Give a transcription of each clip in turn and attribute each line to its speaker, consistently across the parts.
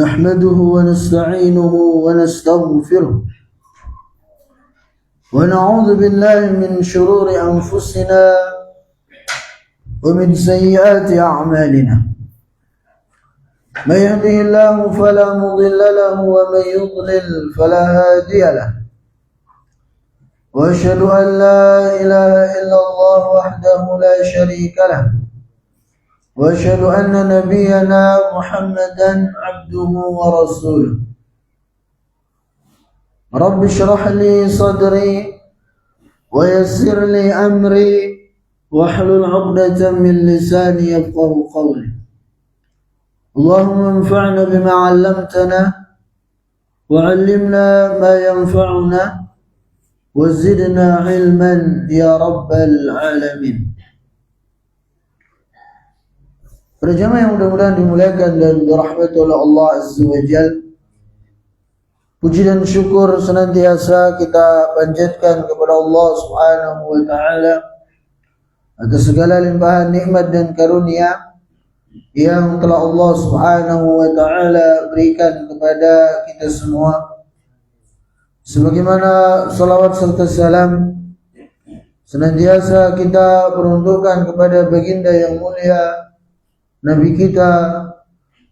Speaker 1: نحمده ونستعينه ونستغفره ونعوذ بالله من شرور أنفسنا ومن سيئات أعمالنا من يهده الله فلا مضل له ومن يضلل فلا هادي له وأشهد أن لا إله إلا الله وحده لا شريك له وأشهد أن نبينا محمدا عبده ورسوله رب اشرح لي صدري ويسر لي أمري واحلل عقدة من لساني يفقه قولي اللهم انفعنا بما علمتنا وعلمنا ما ينفعنا وزدنا علما يا رب العالمين. Para jamaah yang mudah-mudahan dimuliakan dan dirahmati oleh Allah Azza wa Jalla, puji dan syukur senantiasa kita panjatkan kepada Allah Subhanahu wa taala atas segala limpahan nikmat dan karunia yang telah Allah Subhanahu wa taala berikan kepada kita semua. Sebagaimana salawat serta salam senantiasa kita peruntukkan kepada baginda yang mulia Nabi kita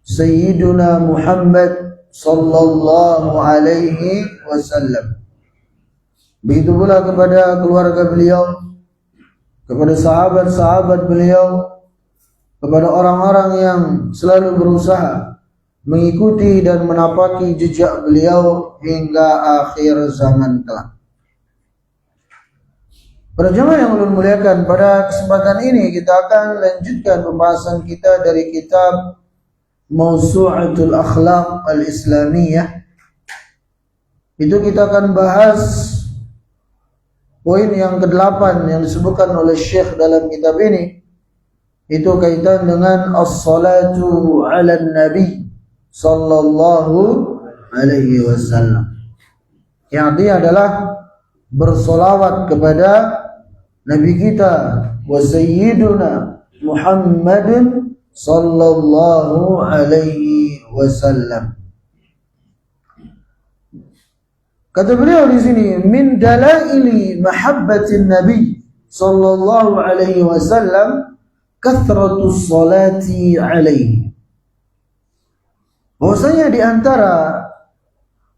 Speaker 1: Sayyiduna Muhammad sallallahu alaihi wasallam. Begitu pula kepada keluarga beliau, kepada sahabat-sahabat beliau, kepada orang-orang yang selalu berusaha mengikuti dan menapaki jejak beliau hingga akhir zaman kelak. Para jemaah yang ulun muliakan, pada kesempatan ini kita akan lanjutkan pembahasan kita dari kitab Mawsu'atul Akhlaq Al-Islamiyah. Itu kita akan bahas poin yang ke-8 yang disebutkan oleh Syekh dalam kitab ini. Itu kaitan dengan as-salatu 'alan nabi sallallahu alaihi wasallam. Yang artinya adalah bersolawat kepada Nabi kita wa sayyiduna Muhammadin sallallahu alaihi wasallam. Kata beliau di sini, min dalaili mahabbatin nabi sallallahu alaihi wasallam kathratus salati alaihi. Bahwasanya di antara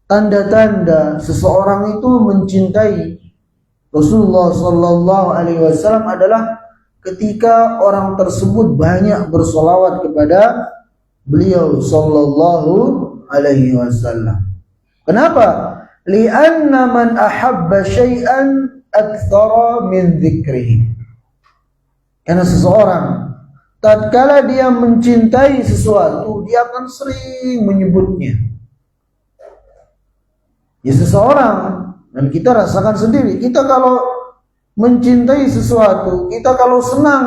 Speaker 1: tanda-tanda seseorang itu mencintai Rasulullah sallallahu alaihi wasallam adalah ketika orang tersebut banyak bersolawat kepada beliau sallallahu alaihi wasallam. Kenapa? Li'anna man ahabba syai'an aktsara min dzikrihi. Karena seseorang tatkala dia mencintai sesuatu, dia akan sering menyebutnya. Ya, seseorang, dan kita rasakan sendiri, kita kalau mencintai sesuatu, kita kalau senang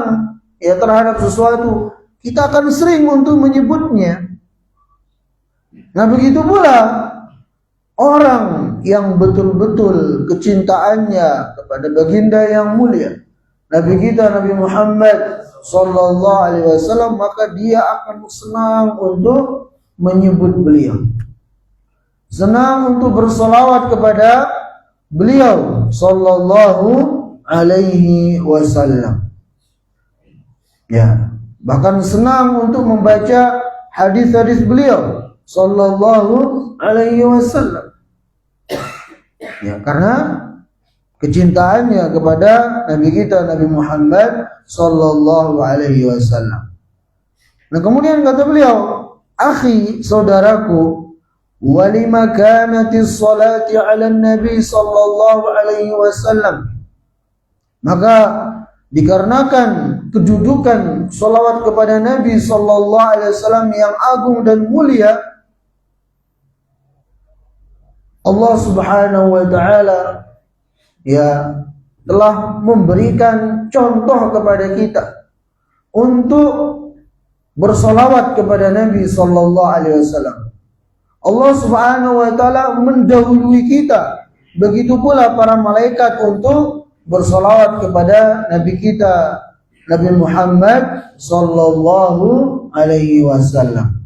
Speaker 1: ya terhadap sesuatu, kita akan sering untuk menyebutnya. Nah, begitu pula orang yang betul-betul kecintaannya kepada baginda yang mulia Nabi kita Nabi Muhammad sallallahu alaihi wasallam, maka dia akan senang untuk menyebut beliau, senang untuk bersolawat kepada beliau sallallahu alaihi wasallam. Ya, bahkan senang untuk membaca hadis-hadis beliau sallallahu alaihi wasallam. Ya, karena kecintaannya kepada Nabi kita Nabi Muhammad sallallahu alaihi wasallam. Nah, kemudian kata beliau, akhi, saudaraku, walima kanatis salati ala nabi sallallahu alaihi wasallam, maka dikarenakan kedudukan salawat kepada Nabi sallallahu alaihi wasallam yang agung dan mulia, Allah subhanahu wa ta'ala ya telah memberikan contoh kepada kita untuk bersolawat kepada Nabi sallallahu alaihi wasallam. Allah subhanahu wa ta'ala mendahului kita. Begitu pula para malaikat untuk bersolawat kepada Nabi kita Nabi Muhammad sallallahu alaihi wasallam.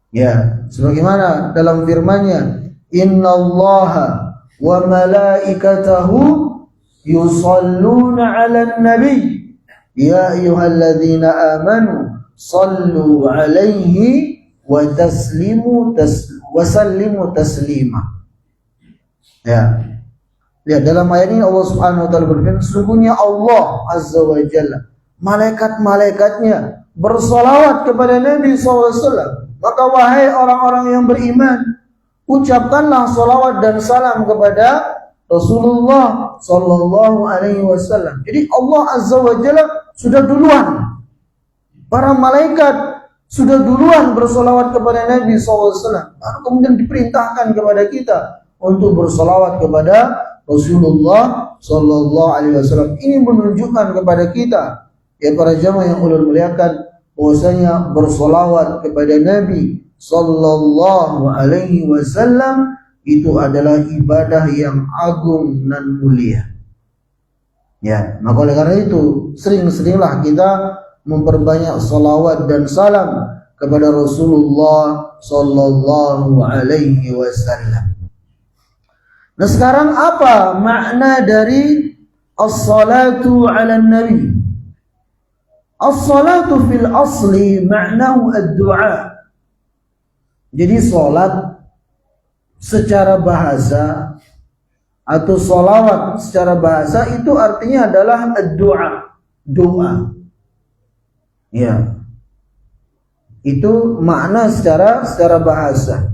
Speaker 1: Ya, sebagaimana dalam firman-Nya, "Innallaha wa malaikatahu yusalluna 'alan nabi ya ayyuhalladzina amanu sallu 'alaihi wa sallimu taslima." Ya. Lihat dalam ayat ini Allah Subhanahu wa taala berfirman, sesungguhnya Allah Azza wa Jalla, malaikat-malaikatnya bersolawat kepada Nabi SAW. Maka wahai orang-orang yang beriman, ucapkanlah solawat dan salam kepada Rasulullah Sallallahu Alaihi Wasallam. Jadi Allah Azza wa Jalla sudah duluan, para malaikat sudah duluan bersolawat kepada Nabi SAW. Kemudian diperintahkan kepada kita untuk bersolawat kepada Rasulullah Sallallahu Alaihi Wasallam. Ini menunjukkan kepada kita, ya para jamaah yang ulul muliakan, bahwasanya bersolawat kepada Nabi Sallallahu Alaihi Wasallam itu adalah ibadah yang agung dan mulia. Ya, maka oleh karena itu sering-seringlah kita memperbanyak salawat dan salam kepada Rasulullah Sallallahu Alaihi Wasallam. Nah, sekarang apa makna dari as-salatu ala nabi? As-salatu fil asli ma'nahu ad-du'a. Jadi salat secara bahasa atau salawat secara bahasa itu artinya adalah ad-du'a, doa. Ya. Itu makna secara bahasa.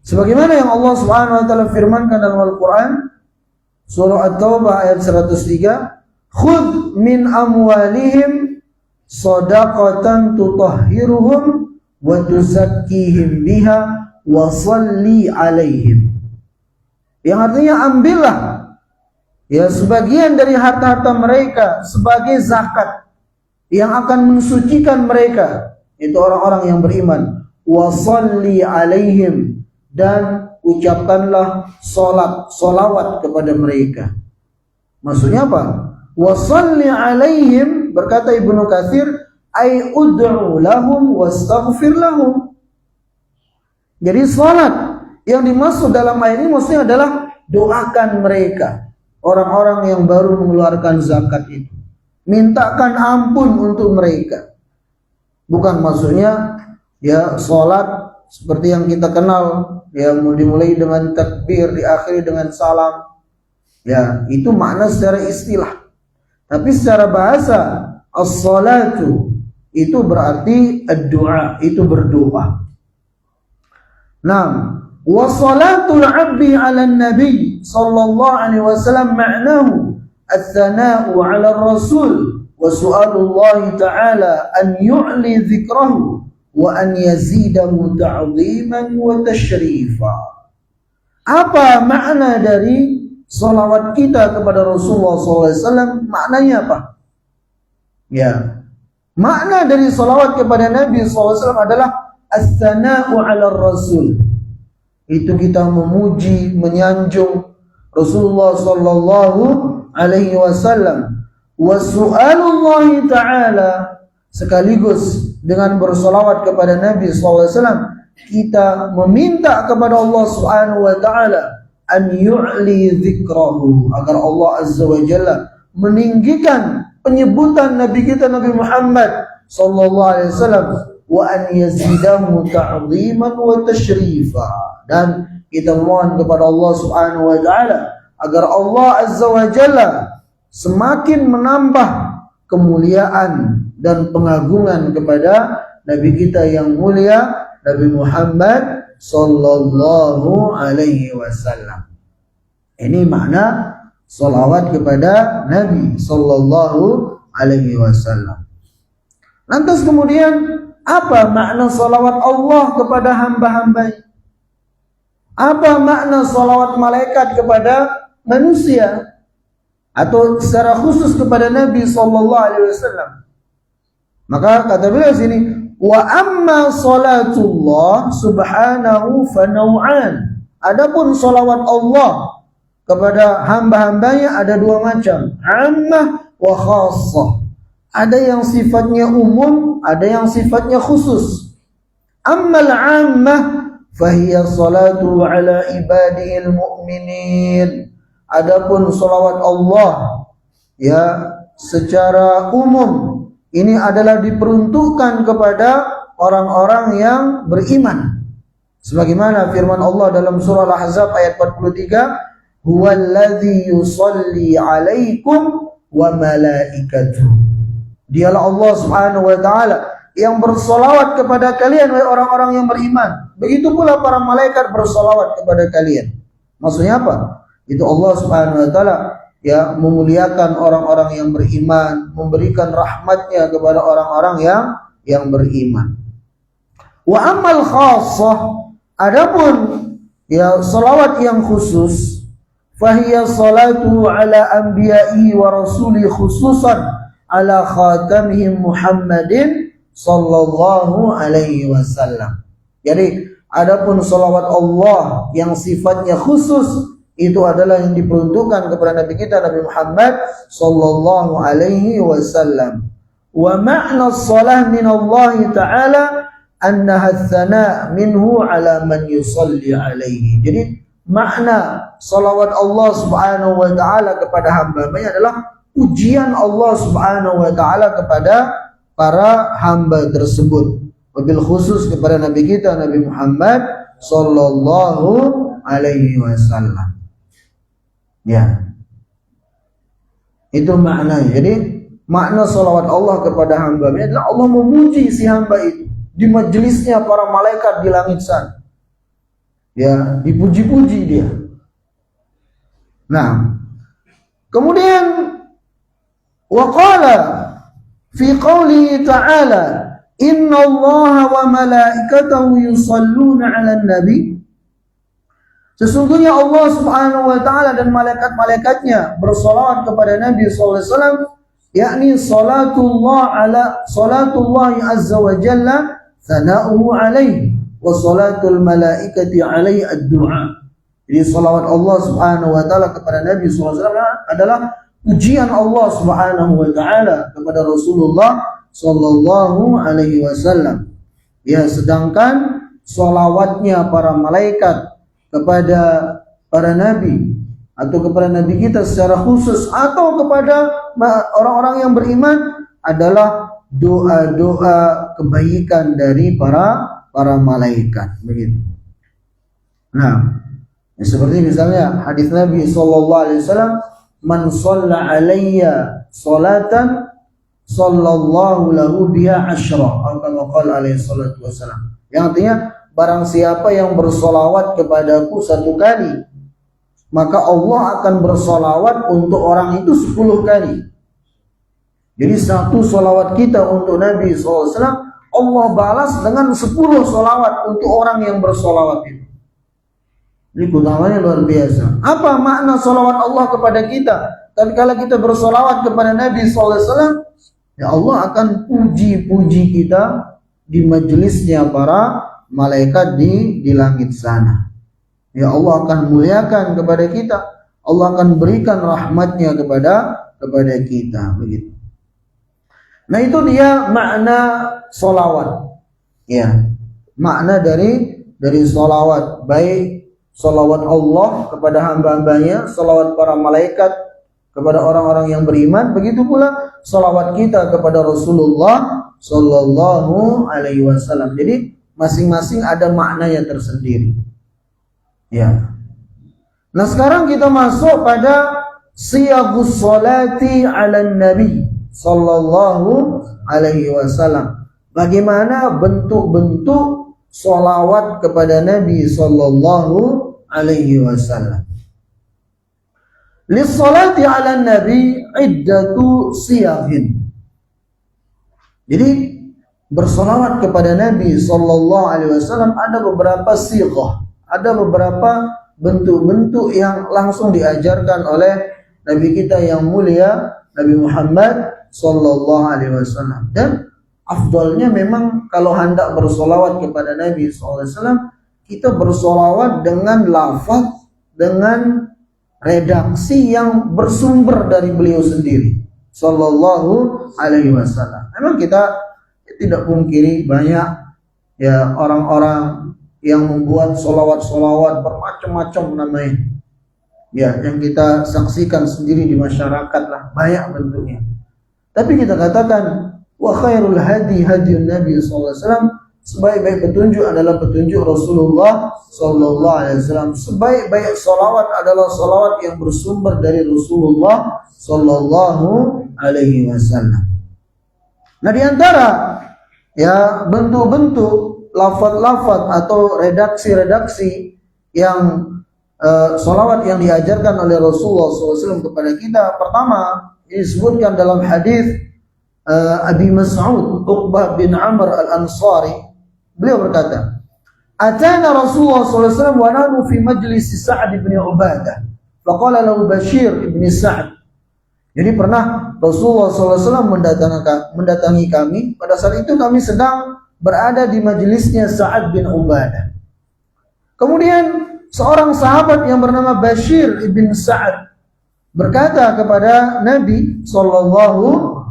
Speaker 1: Sebagaimana yang Allah Subhanahu wa taala firmankan dalam Al-Qur'an surah At-Taubah ayat 103, "Khudh min amwalihim shadaqatan tutahhiruhum wa tuzakkihim biha wa shalli 'alaihim." Yang artinya ambillah ya sebagian dari harta-harta mereka sebagai zakat yang akan mensucikan mereka, itu orang-orang yang beriman, wa shalli 'alaihim, dan ucapkanlah solawat kepada mereka. Maksudnya apa? Wa shalli 'alaihim, berkata Ibnu Katsir, ay ud'u lahum wastaghfir lahum. Jadi salat yang dimaksud dalam ayat ini maksudnya adalah doakan mereka, orang-orang yang baru mengeluarkan zakat itu. Mintakan ampun untuk mereka. Bukan maksudnya ya salat seperti yang kita kenal, ya dimulai dengan takbir, diakhiri dengan salam. Ya, itu makna secara istilah. Tapi secara bahasa, as-salatu itu berarti ad-du'a, itu berdoa. Nah, wa salatul 'abdi 'ala nabi sallallahu alaihi wasallam ma'nahu at-thana'u 'ala ar-rasul wa su'alullah ta'ala an yu'li dzikrahu wa an yazidahu ta'ziman wa tashrifa. Apa makna dari salawat kita kepada Rasulullah SAW? Maknanya apa? Ya, makna dari salawat kepada Nabi SAW adalah as-sana'u 'ala rasul. Itu kita memuji, menyanjung Rasulullah sallallahu alaihi wasallam. Wa su'alullahi ta'ala, sekaligus dengan bersolawat kepada Nabi SAW, kita meminta kepada Allah Subhanahu wa ta'ala an yu'li dzikrahu, agar Allah Azza wa Jalla meninggikan penyebutan Nabi kita Nabi Muhammad sallallahu alaihi wasallam, wa an yazidahu ta'ziman wa tashrifa, dan kita mohon kepada Allah Subhanahu wa ta'ala agar Allah Azza wa Jalla semakin menambah kemuliaan dan pengagungan kepada Nabi kita yang mulia Nabi Muhammad sallallahu alaihi wasallam. Ini makna salawat kepada Nabi sallallahu alaihi wasallam. Lantas kemudian apa makna salawat Allah kepada hamba-hambanya? Apa makna salawat malaikat kepada manusia? Atau secara khusus kepada Nabi sallallahu alaihi wasallam? Maka kata beliau sini, wa amma salatullah subhanahu fa naw'an. Adapun salawat Allah kepada hamba-hambanya ada dua macam, ammah wa khassah. ada yang sifatnya umum, ada yang sifatnya khusus. Ammal 'ammah fahiya salatu ala ibadihil mu'minin. Adapun salawat Allah ya secara umum ini adalah diperuntukkan kepada orang-orang yang beriman. Sebagaimana firman Allah dalam surah Al-Ahzab ayat 43, huwallazi yusalli 'alaikum wa malaikatuh. Dialah Allah Subhanahu wa taala yang bersolawat kepada kalian wahai orang-orang yang beriman. Begitu pula para malaikat bersolawat kepada kalian. Maksudnya apa? Itu Allah Subhanahu wa taala ya memuliakan orang-orang yang beriman, memberikan rahmatnya kepada orang-orang yang beriman. Wa amal khassah, adapun ya salawat yang khusus, fahiya salatu ala anbiya'i wa rasuli khususan ala khatamihim Muhammadin sallallahu alaihi wasallam. Jadi adapun salawat Allah yang sifatnya khusus itu adalah yang diperuntukkan kepada Nabi kita Nabi Muhammad sallallahu alaihi wasallam. Wa ma'na shalah min Allah taala annaha tsana minhu ala man yusalli alaihi. Jadi makna salawat Allah Subhanahu wa taala kepada hamba-Nya adalah pujian Allah Subhanahu wa taala kepada para hamba tersebut. Wabil khusus kepada Nabi kita Nabi Muhammad sallallahu alaihi wasallam. Ya, itu maknanya. Jadi makna salawat Allah kepada hamba-Nya adalah Allah memuji si hamba itu di majelisnya para malaikat di langit sana. Ya, dipuji-puji dia. Nah, kemudian waqala fi qawlihi ta'ala inna allaha wa malaikatahu yusalluna 'alan nabi. Sesungguhnya Allah Subhanahu wa taala dan malaikat-malaikatnya bersolawat kepada Nabi sallallahu alaihi wasallam, yakni salatullah azza wa jalla thana'uhu alaihi wa salatul malaikati alaihi ad-du'a. Jadi salawat Allah Subhanahu wa taala kepada Nabi sallallahu alaihi wasallam adalah pujian Allah Subhanahu wa taala kepada Rasulullah sallallahu alaihi wasallam. Ya, sedangkan salawatnya para malaikat kepada para nabi atau kepada nabi kita secara khusus atau kepada orang-orang yang beriman adalah doa-doa kebaikan dari para malaikat, begitu. Nah, ya seperti misalnya hadis Nabi sallallahu alaihi wasallam, man shalla alayya salatan sallallahu lahu biha asyra, atau qala alaihi salatu wasallam. Yang artinya barang siapa yang bersolawat kepadaku satu kali, maka Allah akan bersolawat untuk orang itu 10 kali. Jadi satu solawat kita untuk Nabi SAW, Allah balas dengan 10 solawat untuk orang yang bersolawat itu. Ini utamanya luar biasa. Apa makna solawat Allah kepada kita? Tatkala kita bersolawat kepada Nabi SAW, ya Allah akan puji-puji kita di majelisnya para malaikat di langit sana. Ya Allah akan muliakan kepada kita, Allah akan berikan rahmatnya kepada kita, begitu. Nah, itu dia makna solawat. Ya, makna dari solawat, baik solawat Allah kepada hamba-hambanya, solawat para malaikat kepada orang-orang yang beriman, begitu pula solawat kita kepada Rasulullah sallallahu alaihi wasallam. Jadi masing-masing ada maknanya tersendiri. Ya. Nah, sekarang kita masuk pada siyagus salati 'alan nabi sallallahu alaihi wasallam. Bagaimana bentuk-bentuk salawat kepada Nabi sallallahu alaihi wasallam. Lis salati 'alan nabi iddatu siyaghin. Jadi bersolawat kepada Nabi sallallahu alaihi wasallam ada beberapa sighah, ada beberapa bentuk-bentuk yang langsung diajarkan oleh Nabi kita yang mulia Nabi Muhammad sallallahu alaihi wasallam. Dan afdalnya memang kalau hendak bersolawat kepada Nabi sallallahu alaihi wasallam, kita bersolawat dengan lafaz, dengan redaksi yang bersumber dari beliau sendiri sallallahu alaihi wasallam. Memang kita tidak pungkiri banyak ya orang-orang yang membuat solawat-solawat bermacam-macam namanya. Ya, yang kita saksikan sendiri di masyarakat lah, banyak bentuknya. Tapi kita katakan wa khairul hadi hadiyun Nabi sallallahu alaihi wasallam, sebaik-baik petunjuk adalah petunjuk Rasulullah sallallahu alaihi wasallam. Sebaik-baik salawat adalah salawat yang bersumber dari Rasulullah sallallahu alaihi wasallam. Nah, di antara ya bentuk-bentuk lafaz-lafaz atau redaksi-redaksi yang salawat yang diajarkan oleh Rasulullah SAW kepada kita, pertama disebutkan dalam hadis Abi Mas'ud Uqbah bin Amr al-Ansari, beliau berkata, "Atana Rasulullah SAW wa nahnu fi majlis Sa'd bin Ubadah, faqala lahu Bashir bin Sa'd." Jadi pernah Rasulullah SAW mendatangi kami, pada saat itu kami sedang berada di majelisnya Sa'ad bin Ubadah. Kemudian seorang sahabat yang bernama Bashir ibn Sa'ad berkata kepada Nabi sallallahu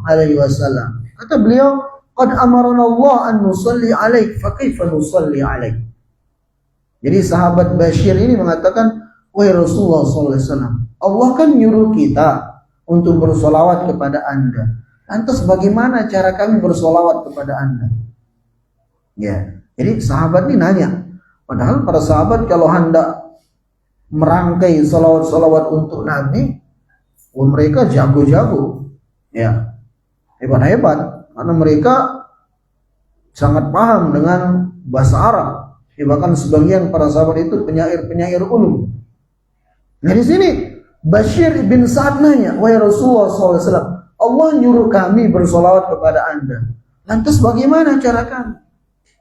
Speaker 1: alaihi wasallam. Kata beliau, "Qad amarana Allah an nusalli alaik, fa kaifa nusalli alaik?" Jadi sahabat Bashir ini mengatakan, "Wahai Rasulullah sallallahu alaihi wasallam, Allah kan nyuruh kita untuk bersolawat kepada Anda. Lantas bagaimana cara kami bersolawat kepada Anda?" Ya, jadi sahabat ini nanya. Padahal para sahabat kalau hendak merangkai salawat-salawat untuk Nabi, mereka jago-jago, ya, hebat-hebat, karena mereka sangat paham dengan bahasa Arab. Ya, bahkan sebagian para sahabat itu penyair-penyair ulum. Nah, di sini Bashir bin Sa'ad nanya, "Wahai Rasulullah SAW, Allah nyuruh kami bersolawat kepada Anda. Lantas bagaimana cara kami?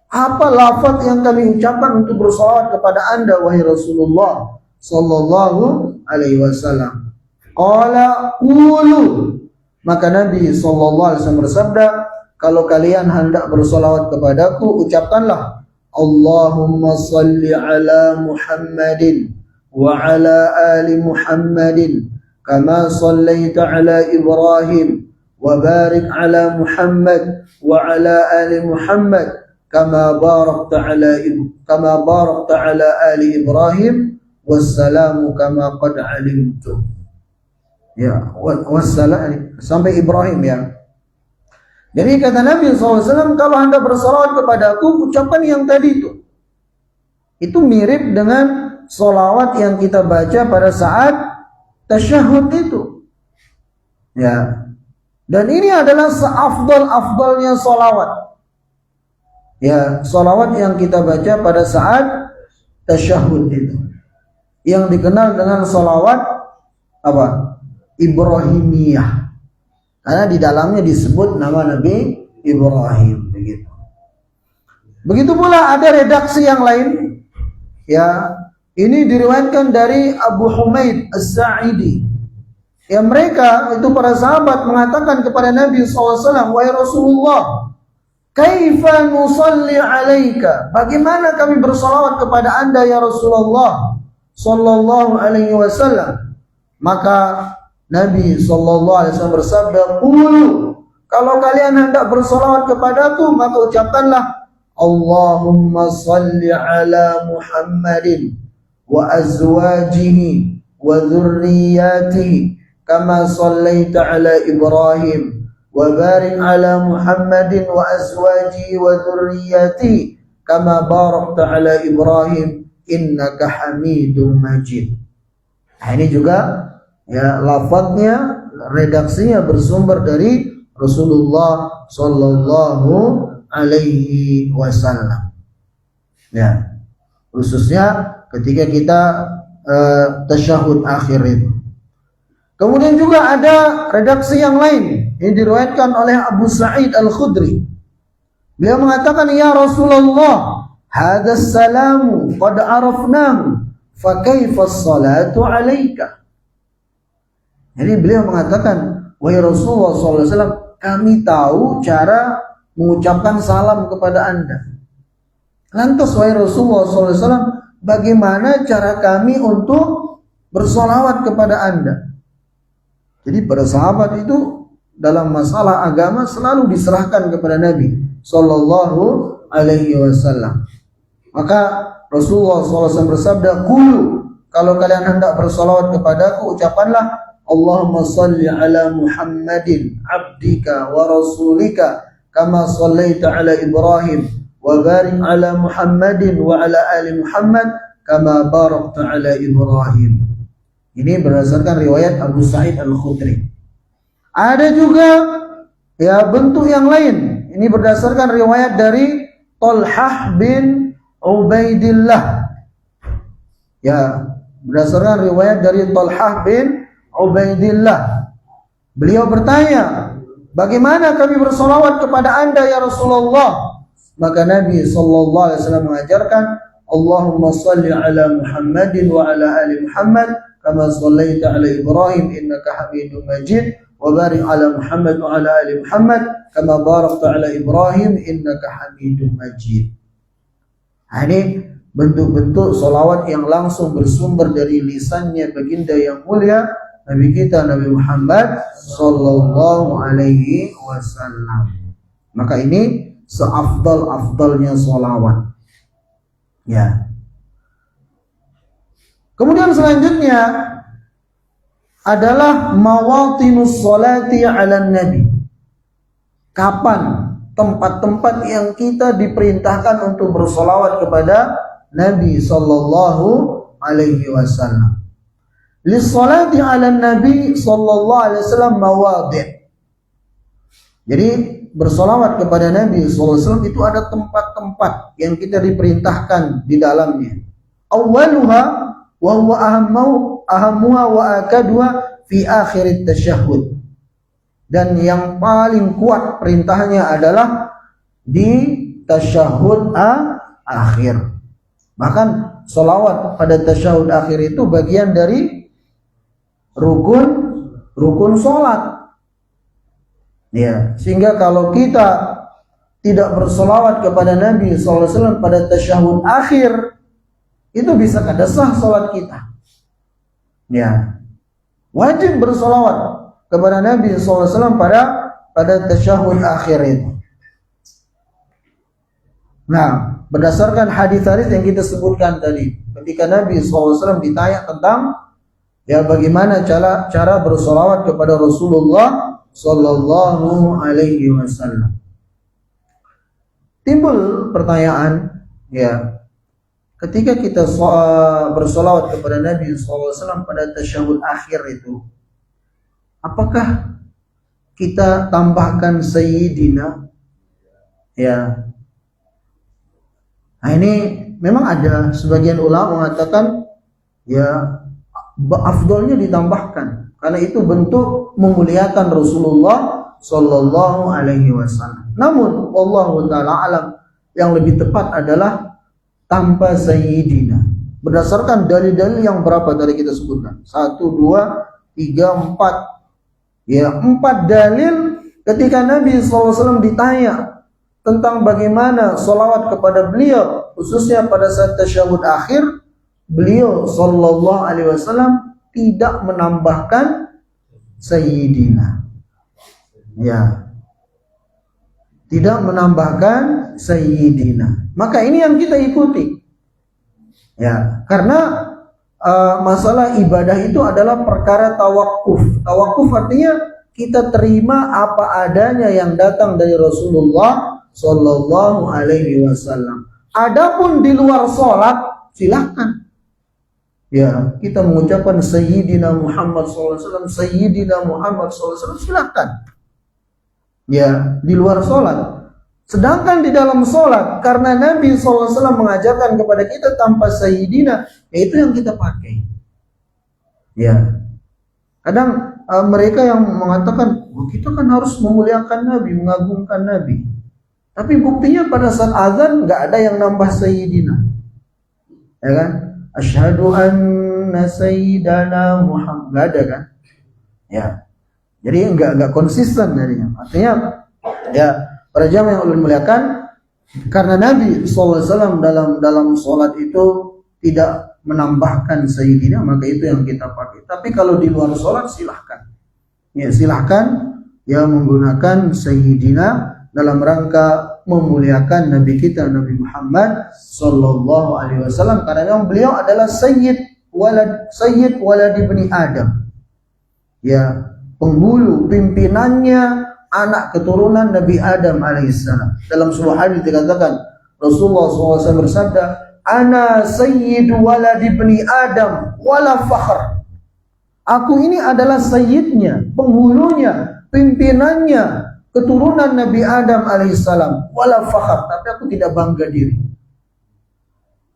Speaker 1: Apa lafaz yang kami ucapkan untuk bersolawat kepada Anda, wahai Rasulullah sallallahu alaihi wasallam?" Qala qulu, maka Nabi sallallahu alaihi wasallam bersabda, "Kalau kalian hendak bersolawat kepadaku, ucapkanlah Allahumma salli ala Muhammadin wa ala ali Muhammadin kama sallaita ala Ibrahim wa barik ala Muhammad wa ala ali Muhammad kama barakta ala ali Ibrahim wassalamu kama qad alimtu." Ya, wassalam sampai Ibrahim ya. Jadi kata Nabi SAW, kalau Anda bersolawat kepada aku, ucapkan yang tadi itu. Itu mirip dengan solawat yang kita baca pada saat tasyahud itu. Ya. Dan ini adalah seafdal-afdalnya solawat. Ya, solawat yang kita baca pada saat tasyahud itu, yang dikenal dengan solawat apa? Ibrahimiyah, karena di dalamnya disebut nama Nabi Ibrahim. Begitu pula ada redaksi yang lain. Ya, ini diriwayatkan dari Abu Humaid As-Sa'idi. Ya, mereka itu para sahabat mengatakan kepada Nabi SAW, "Wahai Rasulullah, kaifa nusalli alaika?" Bagaimana kami bersolawat kepada Anda ya Rasulullah sallallahu alaihi wasallam? Maka Nabi sallallahu alaihi wasallam bersabda, "Qulu," kalau kalian hendak bersolawat kepadaku, maka ucapkanlah Allahumma salli ala Muhammadin wa azwajihi wa dhurriyyatihi kama sallaita ala Ibrahim wa barik ala Muhammadin wa azwajihi wa dhurriyyatihi kama barakta ala Ibrahim innaka Hamidum Majid. Nah, ini juga ya lafadznya, redaksinya bersumber dari Rasulullah sallallahu alaihi wasallam. Ya, khususnya ketika kita tasyahud akhir itu. Kemudian juga ada redaksi yang lain yang diriwayatkan oleh Abu Sa'id Al-Khudri. Beliau mengatakan, "Ya Rasulullah, hadha salamu qad arafnahu, fa kaifa as-salatu 'alaika?" Jadi beliau mengatakan, "Wahai Rasulullah SAW, kami tahu cara mengucapkan salam kepada Anda. Lantas wahai Rasulullah SAW, bagaimana cara kami untuk bersolawat kepada Anda?" Jadi para sahabat itu dalam masalah agama selalu diserahkan kepada Nabi sallallahu alaihi wasallam. Maka Rasulullah SAW bersabda, "Qulu," kalau kalian hendak bersolawat kepadaku, ucapkanlah, "Allahumma salli ala Muhammadin abdika wa rasulika kama sallaita ala Ibrahim wa barik ala Muhammadin wa ala ali Muhammad kama barakta ala Ibrahim." Ini berdasarkan riwayat Abu Sa'id Al-Khudri. Ada juga ya bentuk yang lain. Ini berdasarkan riwayat dari Talhah bin Ubaidillah. Ya, berdasarkan riwayat dari Talhah bin Ubaidillah. Beliau bertanya, "Bagaimana kami bersolawat kepada Anda ya Rasulullah?" Maka Nabi sallallahu alaihi wasallam mengajarkan, "Allahumma salli ala Muhammadin wa ala ali Muhammad kama sallaita ala Ibrahim innaka Hamidum Majid wa barik ala Muhammad wa ala ali Muhammad kama barakta ala Ibrahim innaka Hamidum Majid." Nah, ini bentuk-bentuk solawat yang langsung bersumber dari lisannya baginda yang mulia Nabi kita Nabi Muhammad sallallahu alaihi wasallam. Maka ini seafdal-afdalnya solawat. Ya. Kemudian selanjutnya adalah mawatinus sholati ala nabi. Kapan tempat-tempat yang kita diperintahkan untuk bersolawat kepada Nabi sallallahu alaihi wasallam. Lissolati ala nabi sallallahu alaihi wasallam mawadhi'. Jadi bersolawat kepada Nabi sallallahu alaihi wasallam itu ada tempat-tempat yang kita diperintahkan di dalamnya. Awwaluha wa huwa ahammuha wa akaduha fi akhirit tasyahhud. Dan yang paling kuat perintahnya adalah di tasyahud akhir. Bahkan solawat pada tasyahud akhir itu bagian dari rukun solat. Ya, sehingga kalau kita tidak bersolawat kepada Nabi SAW pada tasyahud akhir, itu bisa kada sah solat kita. Ya, wajib bersolawat kepada Nabi SAW pada tasyahud akhir itu. Nah, berdasarkan hadis-hadis yang kita sebutkan tadi, ketika Nabi SAW ditanya tentang ya bagaimana cara bersolawat kepada Rasulullah Sallallahu Alaihi Wasallam, timbul pertanyaan, ya, ketika kita bersolawat kepada Nabi SAW pada tasyahud akhir itu, apakah kita tambahkan Sayyidina? Ya. Nah, ini memang ada sebagian ulama mengatakan ya afdolnya ditambahkan karena itu bentuk memuliakan Rasulullah sallallahu alaihi wasallam. Namun wallahu taala alam, yang lebih tepat adalah tanpa Sayyidina. Berdasarkan dalil-dalil yang berapa tadi kita sebutkan? 1, 2, 3, 4. Ya, 4 dalil ketika Nabi SAW ditanya tentang bagaimana solawat kepada beliau, khususnya pada saat tasyahud akhir, beliau sallallahu alaihi wasallam tidak menambahkan Sayyidina. Ya, tidak menambahkan Sayyidina. Maka ini yang kita ikuti. Ya, karena masalah ibadah itu adalah perkara tawakuf. Tawakuf artinya kita terima apa adanya yang datang dari Rasulullah sallallahu alaihi wasallam. Adapun di luar sholat silakan. Ya, kita mengucapkan Sayyidina Muhammad sallallahu alaihi wasallam, Sayyidina Muhammad sallallahu alaihi wasallam, silakan. Ya, di luar sholat. Sedangkan di dalam sholat, karena Nabi SAW mengajarkan kepada kita tanpa Sayyidina, yaitu yang kita pakai. Ya, kadang mereka yang mengatakan, oh, kita kan harus memuliakan Nabi, mengagungkan Nabi. Tapi buktinya pada saat azan nggak ada yang nambah Sayyidina, ya kan? Asyhadu anna Sayyidana Muhammad, nggak ada kan? Ya, jadi nggak konsisten jadinya. Artinya, ya. Para jamaah yang ulun muliakan, karena Nabi SAW dalam sholat itu tidak menambahkan Sayyidina, maka itu yang kita pakai. Tapi kalau di luar sholat silahkan. Ya, silahkan menggunakan sayyidina dalam rangka memuliakan Nabi kita Nabi Muhammad sallallahu alaihi wasallam, karena memang beliau adalah sayyid walad ibni Adam. Ya, penghulu, pimpinannya anak keturunan Nabi Adam alaihissalam. Dalam sebuah hadis dikatakan Rasulullah SAW bersabda, "Ana sayyidu walad ibni Adam wala fakhr." Aku ini adalah sayyidnya, penghulunya, pimpinannya keturunan Nabi Adam alaihissalam, wala fakhr, tapi aku tidak bangga diri.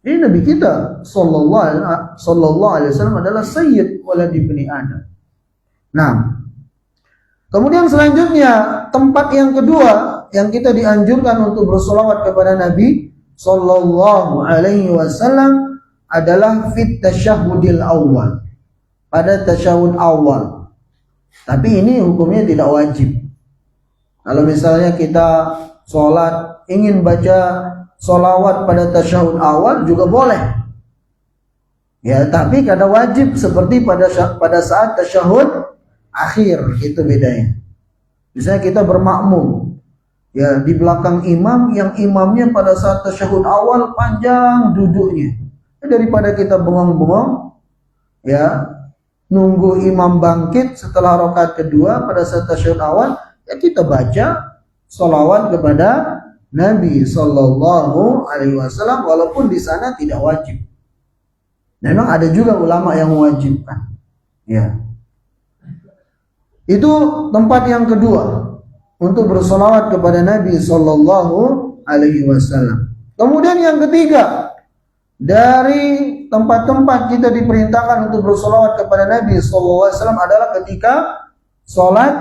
Speaker 1: Ini Nabi kita sallallahu alaihi wasallam adalah sayyid walad ibni Adam. Nah, kemudian selanjutnya tempat yang kedua yang kita dianjurkan untuk bersolawat kepada Nabi sallallahu alaihi wasallam adalah fit tasyahhudil awal, pada tasyahud awal. Tapi ini hukumnya tidak wajib. Kalau misalnya kita sholat ingin baca sholawat pada tasyahud awal juga boleh. Ya, tapi kada wajib seperti pada saat tasyahud akhir, itu bedanya. Misalnya kita bermakmum, ya di belakang imam, yang imamnya pada saat tasyahud awal panjang duduknya. Daripada kita bengong-bengong, ya nunggu imam bangkit setelah rakaat kedua pada saat tasyahud awal, ya kita baca sholawat kepada Nabi sallallahu alaihi wasallam, walaupun di sana tidak wajib. Memang ada juga ulama yang mewajibkan. Ya. Itu tempat yang kedua untuk bersolawat kepada Nabi sallallahu alaihi wasallam. Kemudian yang ketiga, dari tempat-tempat kita diperintahkan untuk bersolawat kepada Nabi sallallahu alaihi wasallam adalah ketika sholat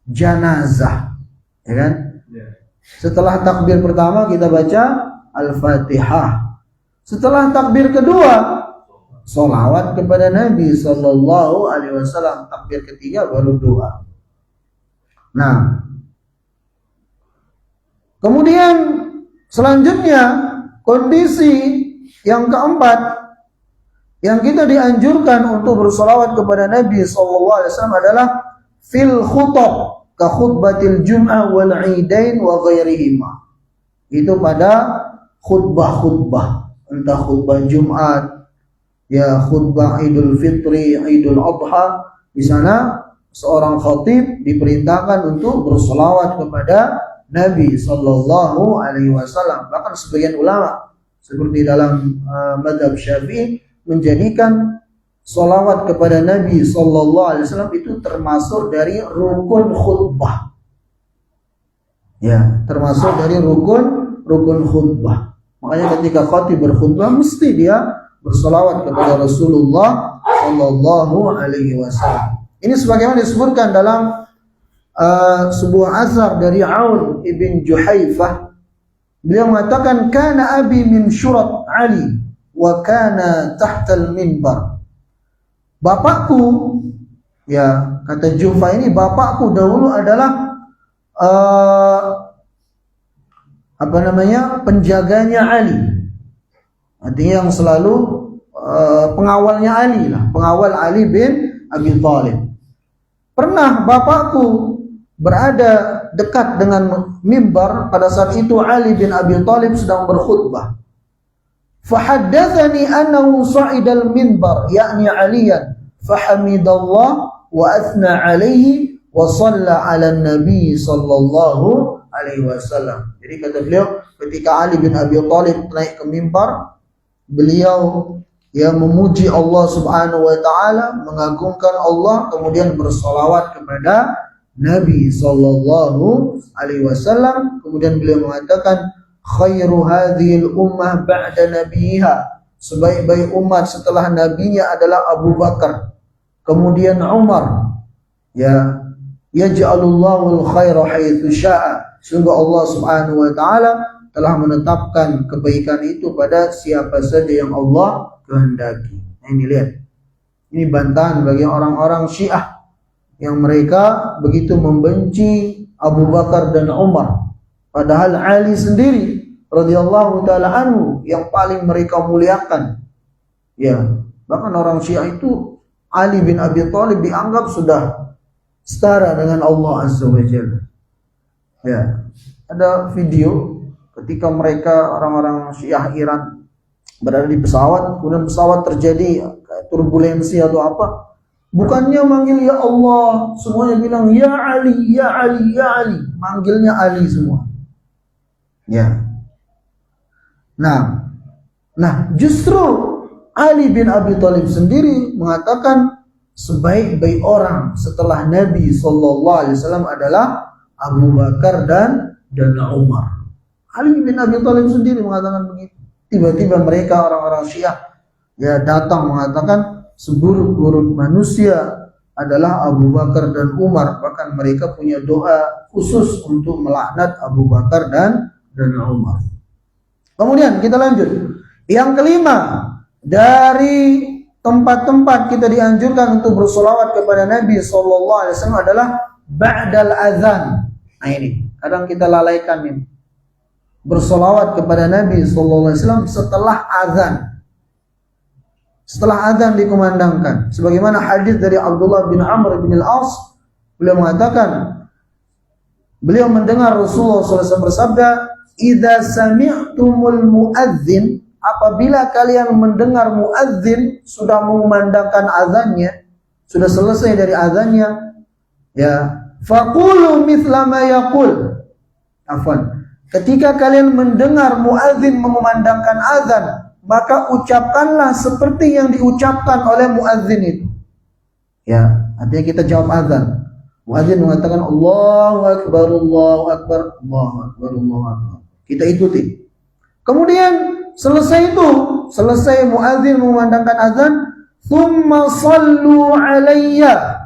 Speaker 1: janazah, ya kan? Setelah takbir pertama kita baca Al-Fatihah. Setelah takbir kedua, sholawat kepada Nabi sallallahu alaihi wasallam. Takbir ketiga baru doa. Nah, kemudian selanjutnya kondisi yang keempat yang kita dianjurkan untuk bersolawat kepada Nabi sallallahu alaihi wasallam adalah fil khutab, ka khutbatil jum'ah wal idain wa ghairihima. Itu pada khutbah-khutbah, entah khutbah Jumat, ya khutbah Idul Fitri, Idul Adha. Di sana seorang khatib diperintahkan untuk bersolawat kepada Nabi sallallahu alaihi wasallam. Bahkan sebagian ulama seperti dalam mazhab Syafi'i menjadikan sholawat kepada Nabi sallallahu alaihi wasallam itu termasuk dari rukun khutbah. Ya, termasuk dari rukun khutbah. Makanya ketika khatib berkhutbah mesti dia bersolawat kepada Rasulullah sallallahu alaihi wasallam. Ini sebagaimana disebutkan dalam sebuah asar dari Aun ibn Juhaifah. Beliau mengatakan, kana abi min syurat Ali wa kana tahtal minbar. Bapakku, ya kata Jufa ini, bapakku dahulu adalah penjaganya Ali. Artinya yang selalu pengawalnya Ali lah, pengawal Ali bin Abi Thalib. Pernah bapakku berada dekat dengan mimbar pada saat itu Ali bin Abi Thalib sedang berkhutbah. Fahaddatsani annahu sa'idal minbar, yakni Aliyan, fahamidallah wa athna alaihi wa shalla ala nabi sallallahu alaihi wasallam. Jadi kata beliau, ketika Ali bin Abi Thalib naik ke mimbar, beliau memuji Allah subhanahu wa ta'ala, mengagungkan Allah, kemudian bersolawat kepada Nabi sallallahu alaihi wasallam. Kemudian beliau mengatakan, khairu hadhil ummah ba'da nabiha, sebaik-baik umat setelah nabinya adalah Abu Bakar, kemudian Umar. Ya, yaj'alullahu al-khaira haitsu syaa. Sungguh Allah Subhanahu wa taala telah menetapkan kebaikan itu pada siapa saja yang Allah kehendaki. Nah, ini lihat. Ini bantahan bagi orang-orang Syiah yang mereka begitu membenci Abu Bakar dan Umar. Padahal Ali sendiri radhiyallahu taala anhu yang paling mereka muliakan. Ya, bahkan orang Syiah itu Ali bin Abi Thalib dianggap sudah setara dengan Allah Azza wa Jalla. Ya, ada video ketika mereka orang-orang Syiah Iran berada di pesawat, kemudian pesawat terjadi turbulensi atau apa, bukannya manggil ya Allah, semuanya bilang ya Ali, ya Ali, ya Ali, manggilnya Ali semua. Ya. Nah, justru Ali bin Abi Thalib sendiri mengatakan sebaik-baik orang setelah Nabi SAW adalah Abu Bakar dan Umar. Ali bin Abi Thalib sendiri mengatakan begitu. Tiba-tiba mereka orang-orang Syiah ya datang mengatakan seburuk-buruk manusia adalah Abu Bakar dan Umar. Bahkan mereka punya doa khusus untuk melaknat Abu Bakar dan Umar. Kemudian kita lanjut. Yang kelima, dari tempat-tempat kita dianjurkan untuk bersolawat kepada Nabi SAW adalah ba'dal azan. Nah ini, kadang kita lalaikan ini. Bersolawat kepada Nabi SAW setelah azan. Setelah azan dikumandangkan. Sebagaimana hadis dari Abdullah bin Amr bin al-As, beliau mengatakan, beliau mendengar Rasulullah SAW bersabda, "Idza sami'tumul muadzin," apabila kalian mendengar muadzin sudah mengumandangkan azannya, sudah selesai dari azannya, ya, faqulu mithla ma yaqul. Ketika kalian mendengar muadzin mengumandangkan azan, maka ucapkanlah seperti yang diucapkan oleh muadzin itu. Ya, artinya kita jawab azan. Muadzin mengatakan Allahu Akbar, Allahu Akbar, Allahu Akbar, Allahu Akbar. Kita ikuti. Kemudian selesai muadzin mengumandangkan azan, thumma sallu alayya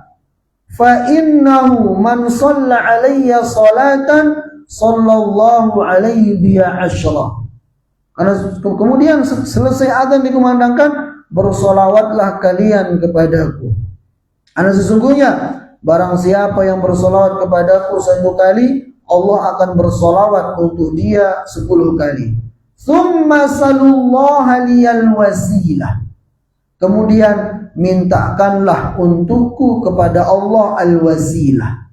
Speaker 1: fa innahu man shalla alayya salatan sallallahu alaihi biha asyra. Karena kemudian selesai azan dikumandangkan, bersolawatlah kalian kepadaku. Karena sesungguhnya barang siapa yang bersolawat kepadaku 1 kali, Allah akan bersolawat untuk dia 10 kali. Thumma salullaha liyal wasilah. Kemudian mintakanlah untukku kepada Allah al-wasilah.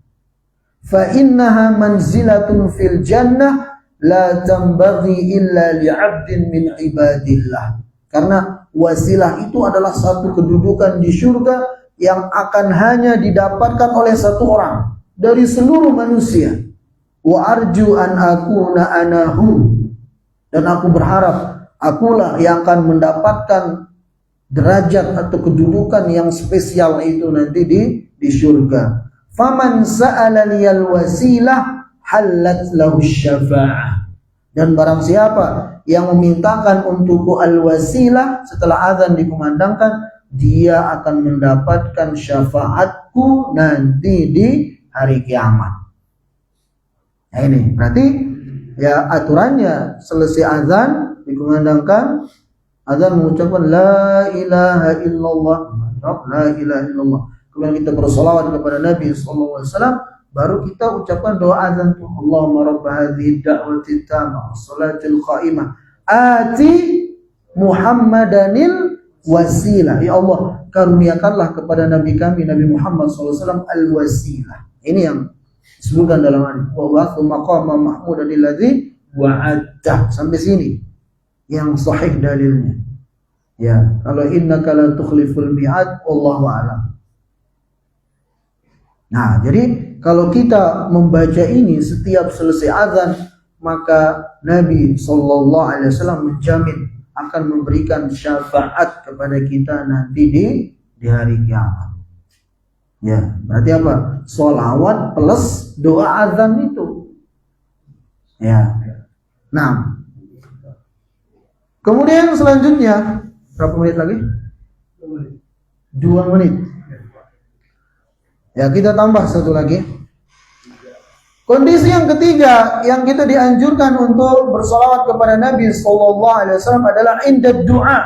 Speaker 1: Fa innaha manzilatun fil jannah la tambaghi illa li'abdin min ibadillah. Karena wasilah itu adalah satu kedudukan di surga yang akan hanya didapatkan oleh satu orang dari seluruh manusia. Wa arju an akuna anahu, dan aku berharap akulah yang akan mendapatkan derajat atau kedudukan yang spesial itu nanti di surga. Faman sa'ala liyal wasilah halat lahu syafa'ah. Dan barang siapa yang memintakan untukku al-wasilah setelah azan dikumandangkan, dia akan mendapatkan syafaatku nanti di hari kiamat. Nah ini berarti ya aturannya, selesai azan dikumandangkan, azan mengucapkan la ilaha illallah, la ilaha illallah. Kemudian kita bersolawat kepada Nabi SAW, baru kita ucapkan doa azan itu, Allahumma rabb hadhihi da'wati tammah salatil qa'imah ati Muhammadanil wasilah. Ya Allah, karuniakanlah kepada Nabi kami Nabi Muhammad SAW al-wasilah. Ini yang disebutkan dalam hadis, wa ba'athu maqama mahmudan alladzi wa'adta. Sampai sini yang sahih dalilnya. Ya, kalau innaka la tukhliful mi'ad wallahu a'lam. Nah, jadi kalau kita membaca ini setiap selesai azan, maka Nabi SAW menjamin akan memberikan syafaat kepada kita nanti di hari kiamat. Ya, berarti apa? Sholawat plus doa azan itu. Ya. Nah, kemudian selanjutnya berapa menit lagi? 2 menit. Ya, kita tambah satu lagi. Kondisi yang ketiga yang kita dianjurkan untuk bersolawat kepada Nabi SAW adalah indad du'a,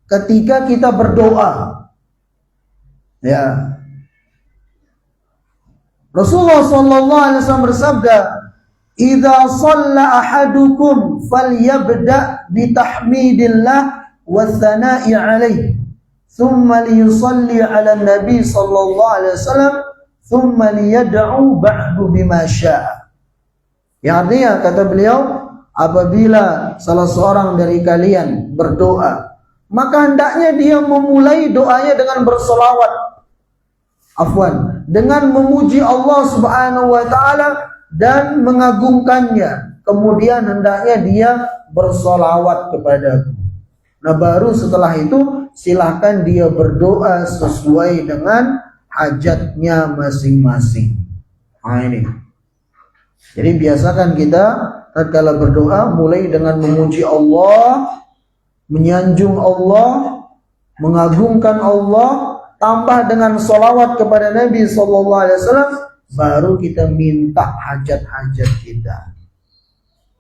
Speaker 1: ketika kita berdoa. Ya, Rasulullah SAW bersabda, "Idza shalla ahadukum falyabda bitahmidillah wa tsana'i 'alaihi, thumma liyusalli 'ala an-nabi sallallahu alaihi wasallam, thumma liyad'u ba'du bima syaa. Yang artinya kata beliau, apabila salah seorang dari kalian berdoa, maka hendaknya dia memulai doanya dengan bersolawat, dengan memuji Allah Subhanahu wa taala dan mengagungkannya. Kemudian hendaknya dia bersolawat kepadaku. Nah, baru setelah itu silahkan dia berdoa sesuai dengan hajatnya masing-masing. Nah ini. Jadi biasakan kita tatkala berdoa mulai dengan memuji Allah, menyanjung Allah, mengagungkan Allah, tambah dengan solawat kepada Nabi SAW, baru kita minta hajat-hajat kita.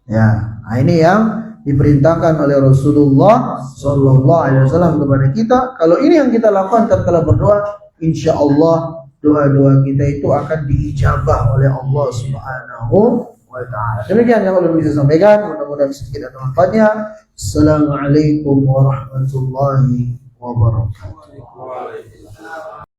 Speaker 1: Ya, nah ini yang diperintahkan oleh Rasulullah SAW kepada kita. Kalau ini yang kita lakukan tatkala berdoa, insya Allah doa-doa kita itu akan diijabah oleh Allah Subhanahu wa ta'ala. Demikian yang Allah bisa sampaikan, mudah-mudahan sedikit ada manfaatnya. Assalamualaikum warahmatullahi wabarakatuh.